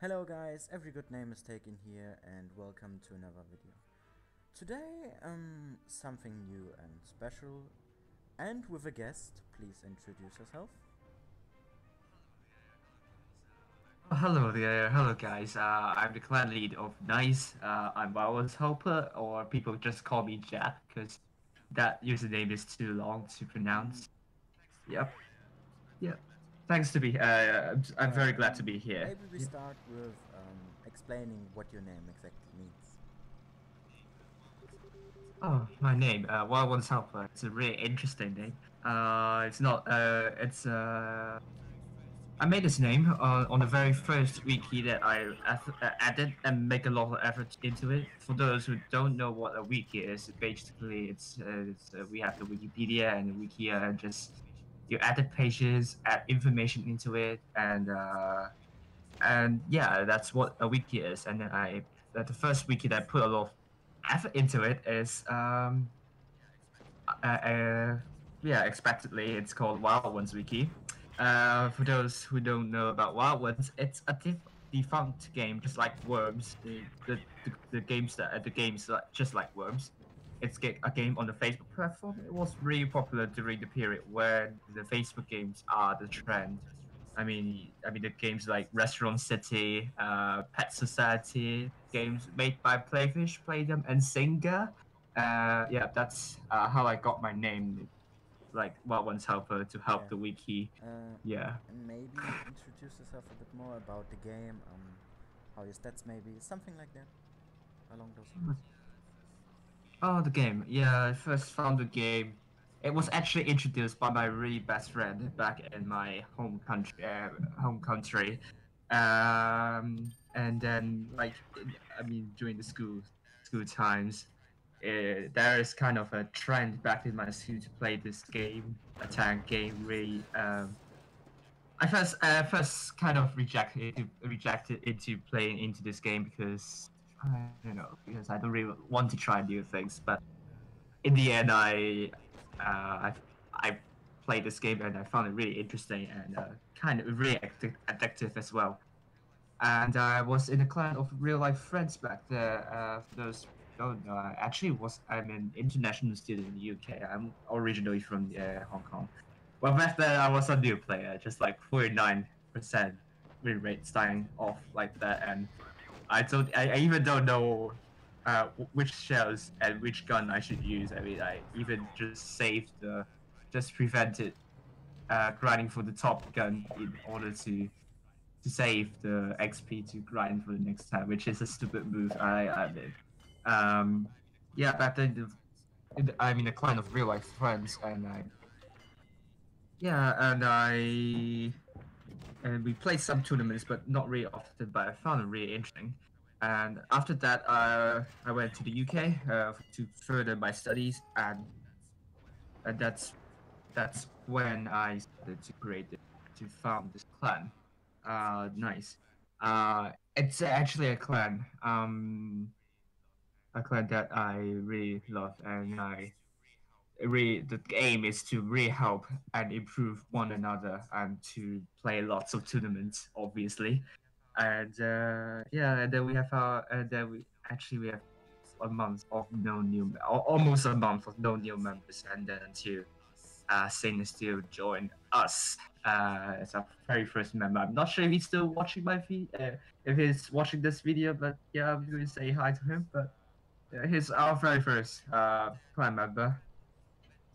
Hello guys, every good name is taken here and welcome to another video. Today something new and special and with a guest. Please introduce yourself. Hello there, hello guys. I'm the clan lead of Nice. I'm Wildoneshelper, or people just call me Jack because that username is too long to pronounce. Yep, yep. Thanks to be. I'm very glad to be here. Maybe we Yep. start with explaining what your name exactly means. Oh, my name, Wildoneshelper. It's a really interesting name. It's not. I made this name on the very first wiki that I added and make a lot of effort into it. For those who don't know what a wiki is, basically we have the Wikipedia and the Wikia, and just you add the pages, add information into it, and yeah, that's what a wiki is. And then the first wiki that I put a lot of effort into it is uh, uh, yeah, expectedly, it's called Wild Ones Wiki. For those who don't know about Wild Ones, it's a defunct game, just like Worms. The games just like Worms. It's a game on the Facebook platform. It was really popular during the period when the Facebook games are the trend. I mean the games like Restaurant City, Pet Society, games made by Playfish, play them, and Zynga. Yeah, that's how I got my name, like Wild One's helper to help Yeah. the wiki. Yeah. And maybe introduce yourself a bit more about the game, how your stats maybe, something like that, along those lines. Oh, the game. Yeah, I first found the game. It was actually introduced by my really best friend back in my home country. And then during the school times, there is kind of a trend back in my school to play this game, a tank game. Really, I first kind of rejected into playing into this game because I don't know, because I don't really want to try new things. But in the end, I played this game and I found it really interesting and kind of really addictive as well. And I was in a clan of real life friends back there. For those who don't know, I'm an international student in the UK. I'm originally from Hong Kong. Well, back then I was a new player, just like 49% win rate starting off like that, and I even don't know which shells and which gun I should use. I mean, I even just prevented grinding for the top gun in order to save the XP to grind for the next time, which is a stupid move I did. Um, yeah, back then I'm in a clan of real life friends, and we played some tournaments, but not really often. But I found it really interesting. And after that, I went to the UK to further my studies, and that's when I started to to found this clan. Nice. It's actually a clan that I really love, and the aim is to really help and improve one another and to play lots of tournaments, obviously. And yeah, and then we have a month of no new, almost a month of no new members, and then until Saint still joined us as our very first member. I'm not sure if he's still watching my feed, if he's watching this video, but yeah, I'm going to say hi to him. But yeah, he's our very first clan member.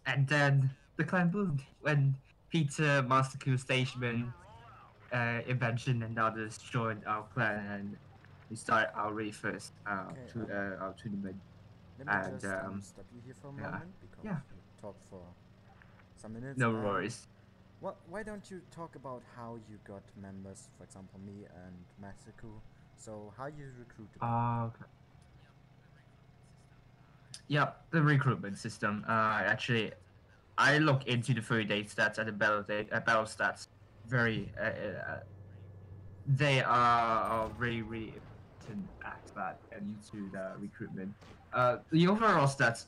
And then the clan boomed when Peter, Master Q, Stageman, Invention, and others joined our clan, and we started our very first Okay, our tournament. let me And just stop you here for a yeah, moment because yeah, you talked for some minutes. no worries. Why don't you talk about how you got members, for example, me and Mexico? So how you recruited them? Okay. Yeah, the recruitment system. Actually, I look into the 30-day stats and the battle stats. Very, they are really, really important at that and into the recruitment. The overall stats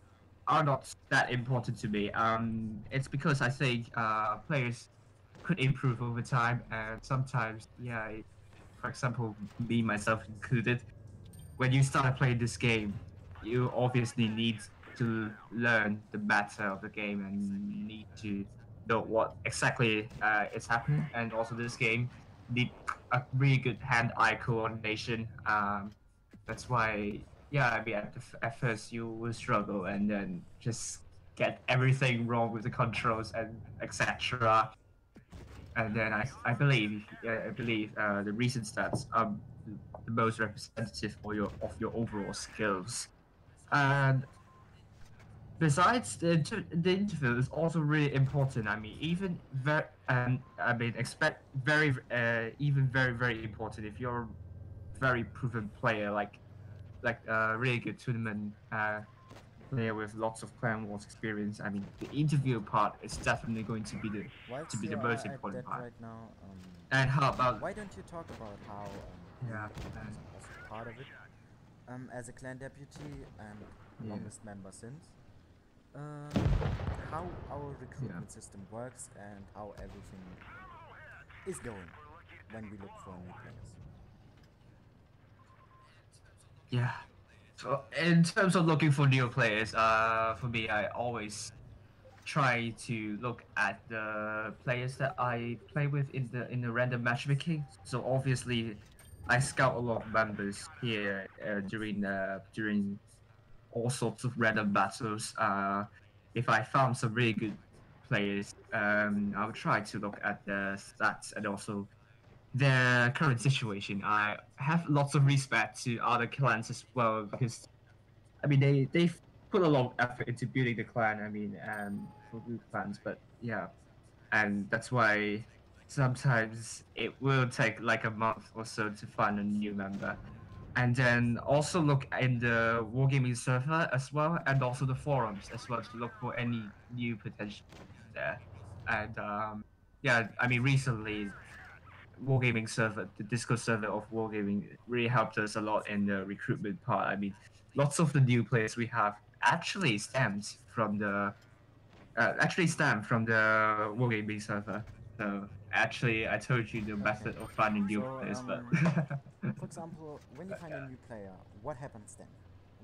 are not that important to me. It's because I think players could improve over time, and sometimes, yeah, for example, me myself included, when you start playing this game, you obviously need to learn the meta of the game and need to know what exactly is happening. And also, this game need a really good hand-eye coordination. That's why, yeah, I mean, at first you will struggle and then just get everything wrong with the controls and etc. And then I believe the recent stats are the most representative of your overall skills. And besides the interview is also really important. I mean, even very I mean expect very even very very important if you're a very proven player like a really good tournament player with lots of clan wars experience. I mean, the interview part is definitely going to be Whilst the you most are at important that part. right now, And how about why don't you talk about how yeah, you are also part of it as a clan deputy and yeah. longest member since, how our recruitment system works and how everything is going when we look for new players. Yeah. So in terms of looking for new players, for me, I always try to look at the players that I play with in the random matchmaking. So obviously, I scout a lot of members here during all sorts of random battles. If I found some really good players, I would try to look at their stats and also their current situation. I have lots of respect to other clans as well because I mean they've put a lot of effort into building the clan. I mean, for good clans, but yeah, and that's why sometimes it will take like a month or so to find a new member. And then also look in the wargaming server as well, and also the forums as well to look for any new potential there. And yeah, I mean recently wargaming server, the Discord server of wargaming really helped us a lot in the recruitment part. I mean, lots of the new players we have actually stem from the wargaming server. So actually, I told you the Okay. method of finding new So, players, but for example, when you find a new player, what happens then?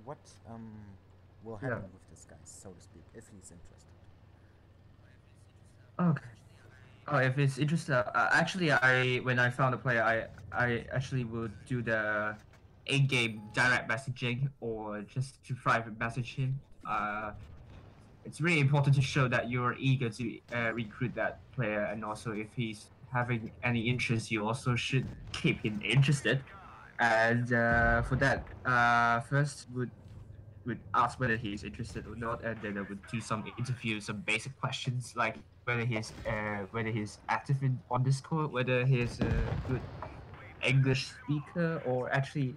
What will yeah. happen with this guy, so to speak, if he's interested? Okay. Oh, if it's interesting, actually, when I found a player, I actually would do the in-game direct messaging or just to private message him. It's really important to show that you're eager to recruit that player, and also if he's having any interest, you also should keep him interested. And for that, first would ask whether he's interested or not, and then I would do some interviews, some basic questions like whether he's active on Discord, whether he's a good English speaker, or actually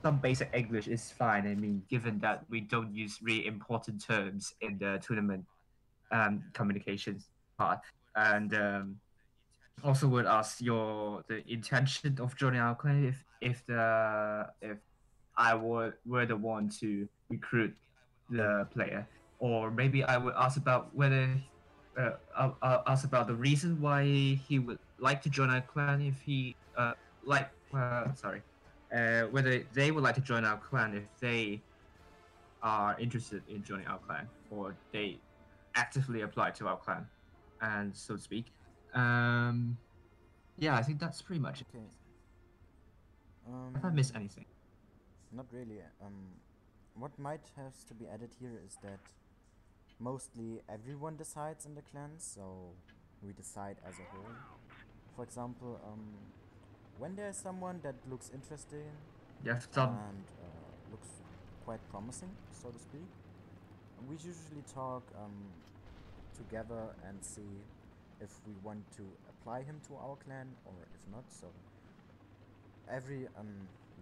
some basic English is fine. I mean, given that we don't use really important terms in the tournament communications part, and also would ask the intention of joining our clan if I were the one to recruit the player, or maybe I would ask about whether I'll ask about the reason why he would like to join our clan if he whether they would like to join our clan if they are interested in joining our clan or they actively apply to our clan, and so to speak. Yeah, I think that's pretty much it. Okay. If I miss anything. Not really. What might have to be added here is that mostly everyone decides in the clan, so we decide as a whole. For example, when there's someone that looks interesting You have some. and looks quite promising, so to speak, we usually talk together and see if we want to apply him to our clan or if not. So every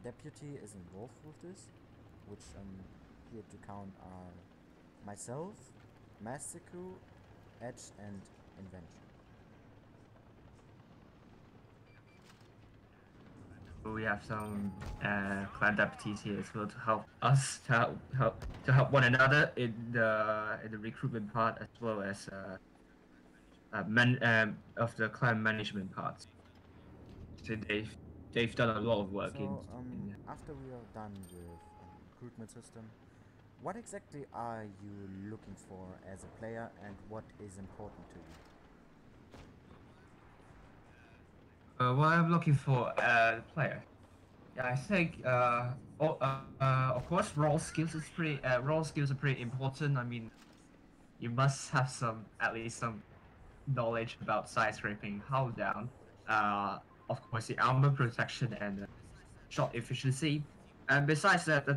deputy is involved with this, which here to count are myself, Mastiku, Edge, and Invention. We have some clan deputies here as well to help us to help one another in the recruitment part as well as of the clan management part. So they've done a lot of work So, in after we are done with recruitment system, what exactly are you looking for as a player, and what is important to you? what I'm looking for player. Yeah, I think of course raw skills are pretty important. I mean, you must have some at least some knowledge about side scraping, hull down, uh, of course the armor protection and shot efficiency. And besides that, the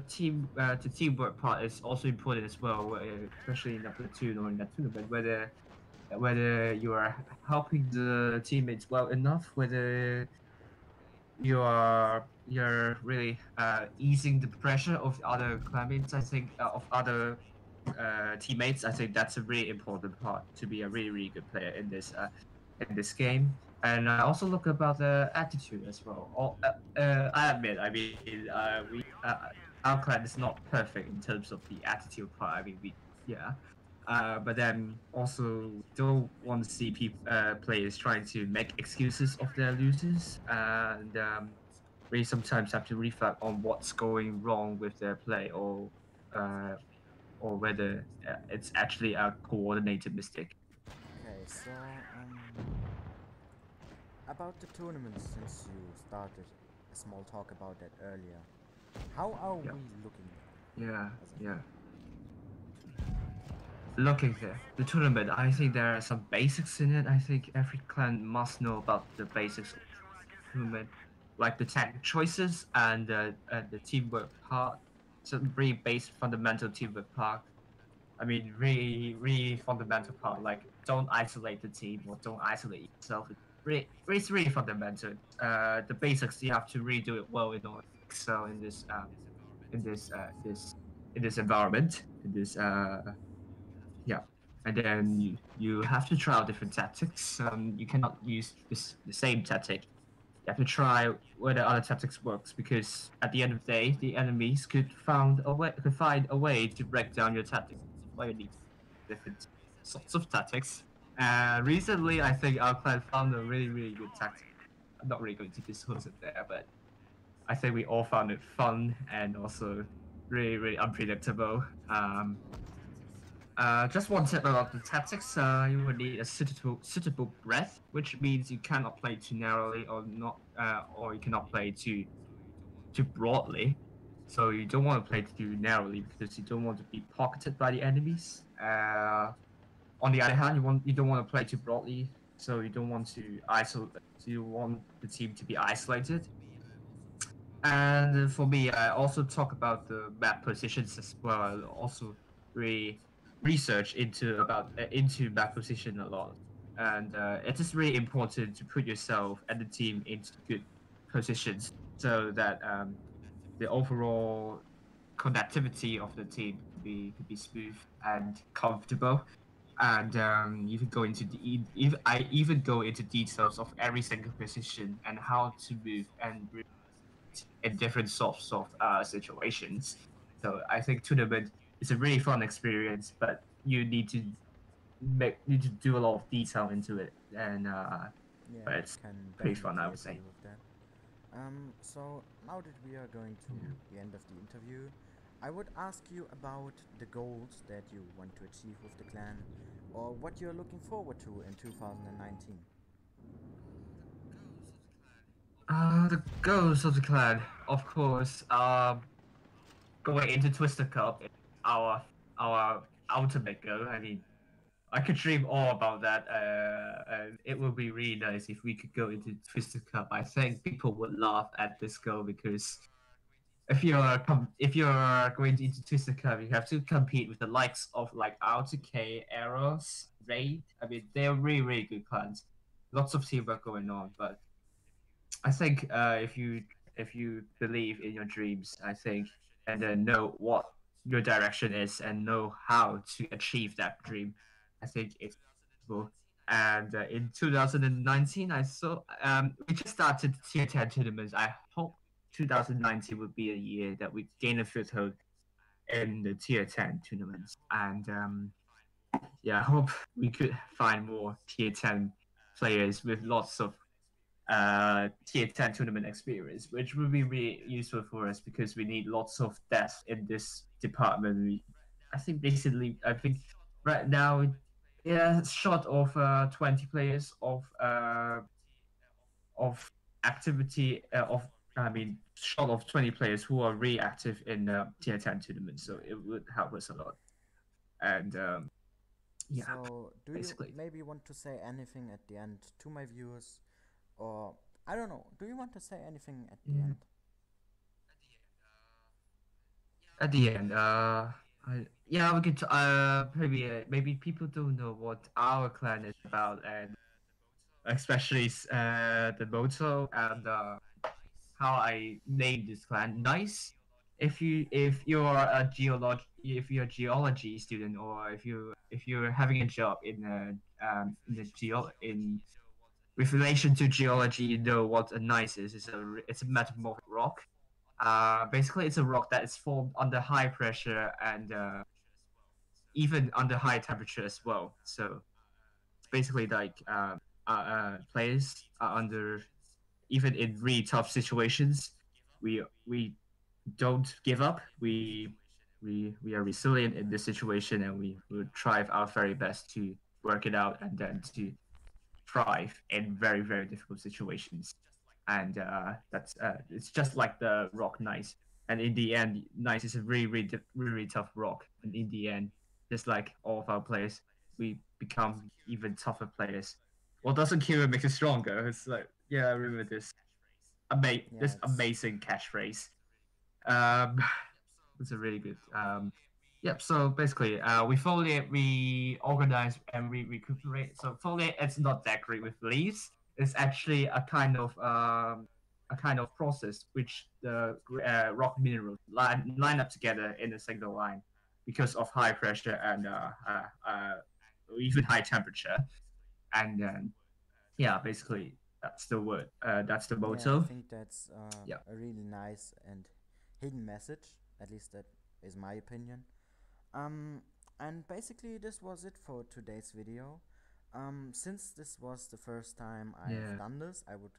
teamwork part is also important as well, especially in a platoon or in a tournament, whether you are helping the teammates well enough, whether you're really easing the pressure of other clanmates. I think of other teammates. I think that's a really important part to be a really good player in this game. And I also look about the attitude as well. I admit, I mean, our clan is not perfect in terms of the attitude part. I mean, yeah. But then also don't want to see players trying to make excuses of their losers, and we sometimes have to reflect on what's going wrong with their play, uh, or whether it's actually a coordinated mistake. Okay, so about the tournaments, since you started a small talk about that earlier, how are Yeah, we looking yeah, as of yeah. now? Looking there, the tournament. I think there are some basics in it. I think every clan must know about the basics of tournament, like the tactic choices and the teamwork part. Some really basic fundamental teamwork part. I mean, really fundamental part. Like, don't isolate the team or don't isolate yourself. It's really fundamental. The basics you have to really do it well in order to excel in this in this environment. In this yeah, and then you have to try out different tactics. You cannot use the same tactic. You have to try whether other tactics works because at the end of the day, the enemies could find a way to break down your tactics. Why you need different sorts of tactics. Recently, I think our clan found a really good tactic. I'm not really going to disclose it there, but I think we all found it fun and also really unpredictable. Just one tip about the tactics. You will need a suitable breadth, which means you cannot play too narrowly or not, or you cannot play too broadly. So you don't want to play too narrowly because you don't want to be pocketed by the enemies. On the other hand, you don't want to play too broadly, so you don't want to isolate. So you want the team to be isolated. And for me, I also talk about the map positions as well. I also re research into map position a lot, and it is really important to put yourself and the team into good positions so that the overall connectivity of the team could be smooth and comfortable. And you could go into I even go into details of every single position and how to move and in different sorts of situations. So I think tournament is a really fun experience, but you need to do a lot of detail into it, and Yeah, but I it's can pretty fun, I definitely would agree say. with that. So now that we are going to Yeah. the end of the interview, I would ask you about the goals that you want to achieve with the clan, or what you're looking forward to in 2019. The goals of the clan, of course. Going into Twister Cup is our ultimate goal. I mean, I could dream all about that. And it would be really nice if we could go into Twister Cup. I think people would laugh at this goal because if you're going into Twister Cup, you have to compete with the likes of like RTK, Eros, Raid. I mean, they're really good clans. Lots of teamwork going on, but I think if you believe in your dreams, I think, and then know what your direction is and know how to achieve that dream, I think it's possible. And in 2019, I saw we just started the tier 10 tournaments. I hope 2019 would be a year that we gain a foothold in the tier 10 tournaments. And yeah, I hope we could find more tier 10 players with lots of tier 10 tournament experience, which will be really useful for us because we need lots of depth in this department. I think basically, I think right now, yeah, short of 20 players of activity I mean, short of 20 players who are really active in tier 10 tournaments, so it would help us a lot. And yeah, So, do you basically. maybe want to say anything at the end to my viewers? Or, I don't know, do you want to say anything at the Mm, end? at the end, yeah, we could maybe people don't know what our clan is about, and especially the motto and how I named this clan. Nice. If you're a geology student, or if you're having a job in the geo in with relation to geology, you know what a gneiss is. It's a metamorphic rock. Basically, it's a rock that is formed under high pressure and even under high temperature as well. So it's basically like players are under, even in really tough situations, we don't give up. We are resilient in this situation, and we will try our very best to work it out and then to thrive in very very difficult situations. And that's it's just like the rock nice. And in the end, nice is a really tough rock. And in the end, just like all of our players, we become even tougher players. What doesn't kill you makes you stronger. It's like, yeah, I remember Yeah, this it's amazing catchphrase. Um, it's a really good. Yep. So basically, we foliate, we organize, and we recuperate. So foliate, it's not decorate with leaves. It's actually a kind of process which the rock minerals line up together in a single line because of high pressure and even high temperature. And then yeah, basically that's the word. That's the yeah, I motto. think that's Yeah. a really nice and hidden message. At least that is my opinion. Um, and basically this was it for today's video. Since this was the first time I've Yeah. done this, I would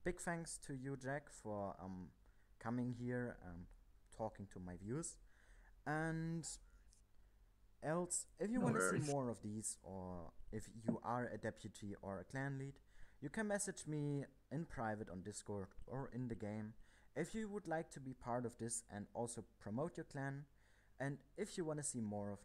big thanks to you, Jack, for coming here and talking to my viewers. And else, if you No want to see worries. more of these, or if you are a deputy or a clan lead, you can message me in private on Discord or in the game if you would like to be part of this and also promote your clan, and if you want to see more of